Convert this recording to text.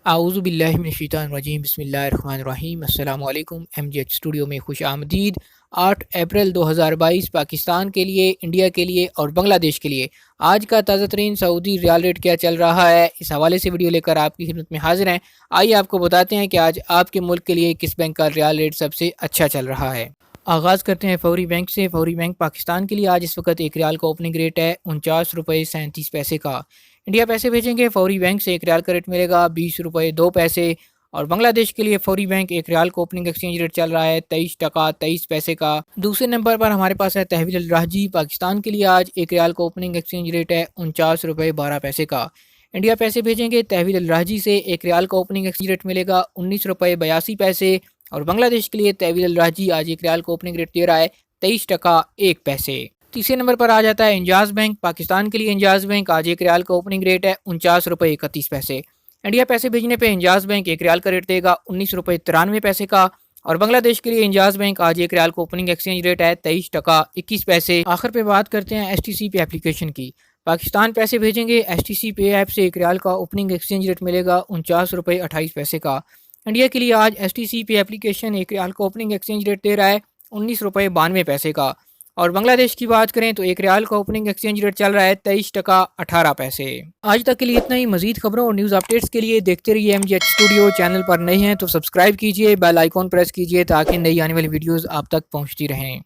اعوذ باللہ من الشیطان الرجیم بسم اللہ الرحمن الرحیم السلام علیکم ایم جی ایچ اسٹوڈیو میں خوش آمدید۔ 8 اپریل 2022 پاکستان کے لیے، انڈیا کے لیے اور بنگلہ دیش کے لیے آج کا تازہ ترین سعودی ریال ریٹ کیا چل رہا ہے، اس حوالے سے ویڈیو لے کر آپ کی خدمت میں حاضر ہیں۔ آئیے آپ کو بتاتے ہیں کہ آج آپ کے ملک کے لیے کس بینک کا ریال ریٹ سب سے اچھا چل رہا ہے۔ آغاز کرتے ہیں فوری بینک سے۔ فوری بینک پاکستان کے لیے آج اس وقت ایک ریال کا اوپننگ ریٹ ہے 49 روپے 37 پیسے کا۔ انڈیا پیسے بھیجیں گے فوری بینک سے ایک ریال کا ریٹ ملے گا 20 روپے 2 پیسے، اور بنگلہ دیش کے لیے فوری بینک ایک ریال کا اوپننگ ایکسچینج ریٹ چل رہا ہے 23 ٹکا 23 پیسے کا۔ دوسرے نمبر پر ہمارے پاس ہے تحویل الراجی۔ پاکستان کے لیے آج ایک ریال کا اوپننگ ایکسچینج ریٹ ہے 49 روپے 12 پیسے کا۔ انڈیا پیسے بھیجیں گے تحویل الراجی سے ایک ریال کا اوپننگ ایکسچینج ریٹ ملے گا 19 روپے 82 پیسے، اور بنگلہ دیش کے لیے تحویل الراجی آج ایک ریال کا اوپننگ ریٹ دے رہا ہے 23 ٹکا 1 پیسے۔ تیسرے نمبر پر آ جاتا ہے انجاز بینک۔ پاکستان کے لیے انجاز بینک آج ایک ریال کا اوپننگ ریٹ ہے 49 روپے 31 پیسے۔ انڈیا پیسے بھیجنے پہ انجاز بینک ایک ریال کا ریٹ دے گا 19 روپے 93 پیسے کا، اور بنگلہ دیش کے لیے انجاز بینک آج ایک ریال کا اوپننگ ایکسچینج ریٹ ہے 23 ٹکا 21 پیسے۔ آخر پہ بات کرتے ہیں ایس ٹی سی پے اپلیکیشن کی۔ پاکستان پیسے بھیجیں گے ایس ٹی سی پے ایپ سے ایک ریال کا اوپننگ ایکسچینج ریٹ ملے گا 49 روپے 28 پیسے کا۔ انڈیا کے لیے آج ایس ٹی سی پے اپلیکیشن ایک ریال کا اوپننگ ایکسچینج ریٹ دے رہا ہے 19 روپے 92 پیسے کا، اور بنگلہ دیش کی بات کریں تو ایک ریال کا اوپننگ ایکسچینج ریٹ چل رہا ہے 23 ٹکا 18 پیسے۔ آج تک کے لیے اتنا ہی۔ مزید خبروں اور نیوز اپڈیٹس کے لیے دیکھتے رہیے M G H studio. Channel پر نئے ہیں تو سبسکرائب کیجیے، بیل آئیکن پریس کیجیے تاکہ نئی آنے والی ویڈیوز آپ تک پہنچتی رہیں۔